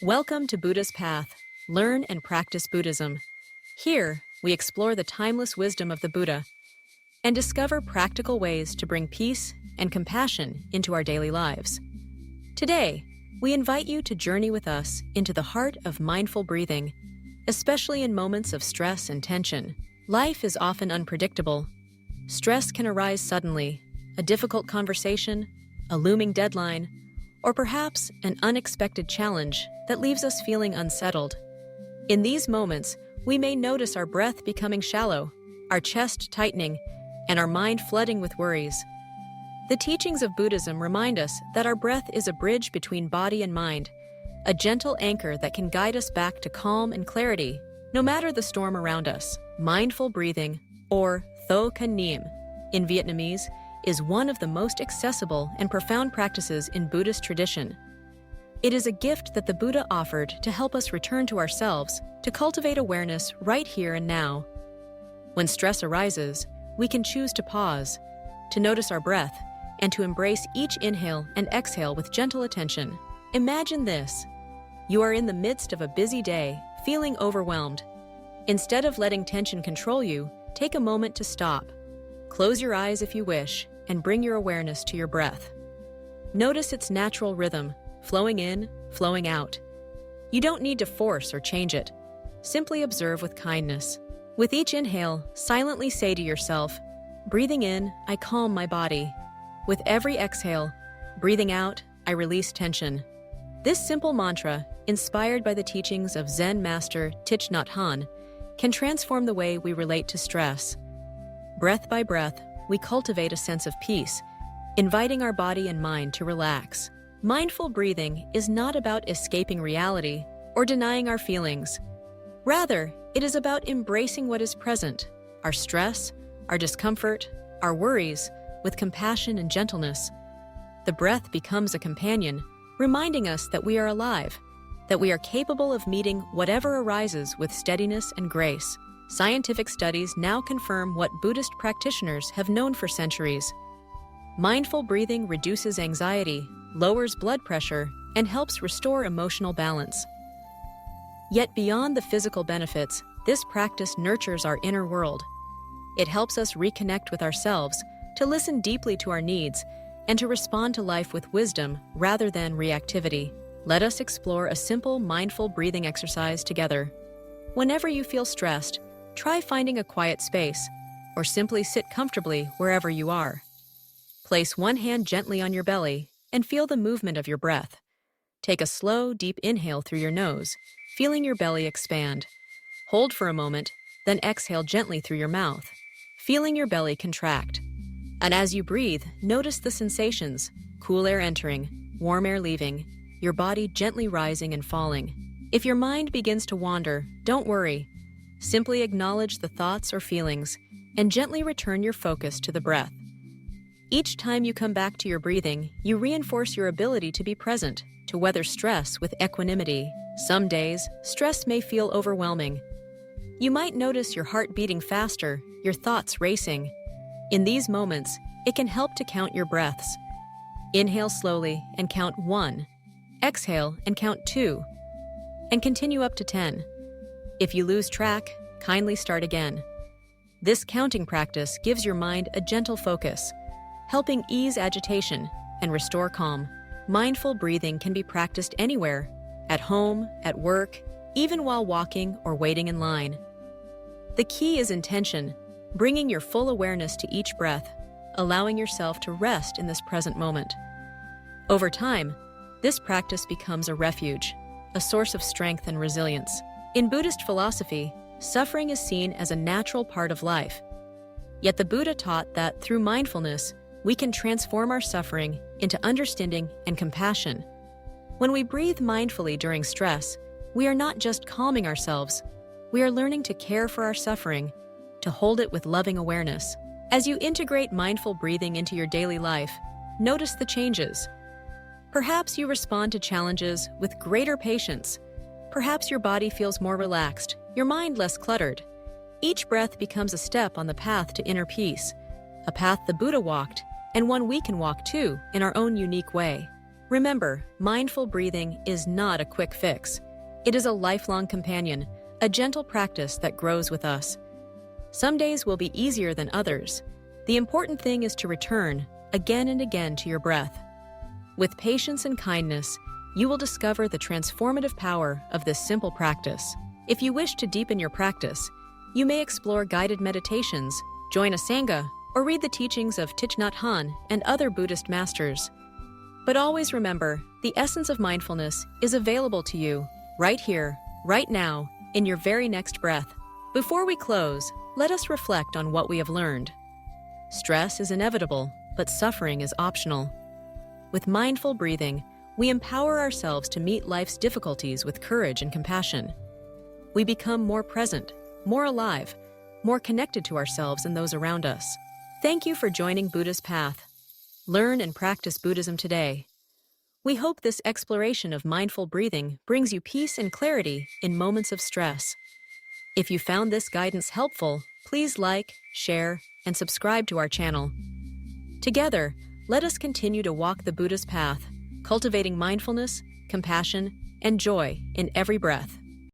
Welcome to Buddha's Path. Learn and practice Buddhism. Here, we explore the timeless wisdom of the Buddha and discover practical ways to bring peace and compassion into our daily lives. Today, we invite you to journey with us into the heart of mindful breathing, especially in moments of stress and tension. Life is often unpredictable. Stress can arise suddenly, a difficult conversation, a looming deadline, or perhaps an unexpected challenge that leaves us feeling unsettled. In these moments, we may notice our breath becoming shallow, our chest tightening, and our mind flooding with worries. The teachings of Buddhism remind us that our breath is a bridge between body and mind, a gentle anchor that can guide us back to calm and clarity, no matter the storm around us. Mindful breathing, or Tho Can Niem in Vietnamese, is one of the most accessible and profound practices in Buddhist tradition. It is a gift that the Buddha offered to help us return to ourselves, to cultivate awareness right here and now. When stress arises, we can choose to pause, to notice our breath, and to embrace each inhale and exhale with gentle attention. Imagine this. You are in the midst of a busy day, feeling overwhelmed. Instead of letting tension control you, take a moment to stop. Close your eyes if you wish, and bring your awareness to your breath. Notice its natural rhythm, flowing in, flowing out. You don't need to force or change it. Simply observe with kindness. With each inhale, silently say to yourself, breathing in, I calm my body. With every exhale, breathing out, I release tension. This simple mantra, inspired by the teachings of Zen master Thich Nhat Hanh, can transform the way we relate to stress. Breath by breath, we cultivate a sense of peace, inviting our body and mind to relax. Mindful breathing is not about escaping reality or denying our feelings. Rather, it is about embracing what is present, our stress, our discomfort, our worries, with compassion and gentleness. The breath becomes a companion, reminding us that we are alive, that we are capable of meeting whatever arises with steadiness and grace. Scientific studies now confirm what Buddhist practitioners have known for centuries. Mindful breathing reduces anxiety, lowers blood pressure, and helps restore emotional balance. Yet beyond the physical benefits, this practice nurtures our inner world. It helps us reconnect with ourselves, to listen deeply to our needs, and to respond to life with wisdom rather than reactivity. Let us explore a simple mindful breathing exercise together. Whenever you feel stressed, try finding a quiet space, or simply sit comfortably wherever you are. Place one hand gently on your belly and feel the movement of your breath. Take a slow, deep inhale through your nose, feeling your belly expand. Hold for a moment, then exhale gently through your mouth, feeling your belly contract. And as you breathe, notice the sensations: cool air entering, warm air leaving, your body gently rising and falling. If your mind begins to wander, don't worry. Simply acknowledge the thoughts or feelings and gently return your focus to the breath. Each time you come back to your breathing, you reinforce your ability to be present, to weather stress with equanimity. Some days, stress may feel overwhelming. You might notice your heart beating faster, your thoughts racing. In these moments, it can help to count your breaths. Inhale slowly and count 1. Exhale and count 2. And continue up to 10. If you lose track, kindly start again. This counting practice gives your mind a gentle focus, helping ease agitation and restore calm. Mindful breathing can be practiced anywhere, at home, at work, even while walking or waiting in line. The key is intention, bringing your full awareness to each breath, allowing yourself to rest in this present moment. Over time, this practice becomes a refuge, a source of strength and resilience. In Buddhist philosophy, suffering is seen as a natural part of life. Yet the Buddha taught that through mindfulness, we can transform our suffering into understanding and compassion. When we breathe mindfully during stress, we are not just calming ourselves, we are learning to care for our suffering, to hold it with loving awareness. As you integrate mindful breathing into your daily life, notice the changes. Perhaps you respond to challenges with greater patience. Perhaps your body feels more relaxed, your mind less cluttered. Each breath becomes a step on the path to inner peace, a path the Buddha walked, and one we can walk too in our own unique way. Remember, mindful breathing is not a quick fix. It is a lifelong companion, a gentle practice that grows with us. Some days will be easier than others. The important thing is to return again and again to your breath. With patience and kindness, you will discover the transformative power of this simple practice. If you wish to deepen your practice, you may explore guided meditations, join a sangha, or read the teachings of Thich Nhat Hanh and other Buddhist masters. But always remember, the essence of mindfulness is available to you, right here, right now, in your very next breath. Before we close, let us reflect on what we have learned. Stress is inevitable, but suffering is optional. With mindful breathing, we empower ourselves to meet life's difficulties with courage and compassion. We become more present, more alive, more connected to ourselves and those around us. Thank you for joining Buddha's Path. Learn and practice Buddhism today. We hope this exploration of mindful breathing brings you peace and clarity in moments of stress. If you found this guidance helpful, please like, share, and subscribe to our channel. Together, let us continue to walk the Buddha's path, cultivating mindfulness, compassion, and joy in every breath.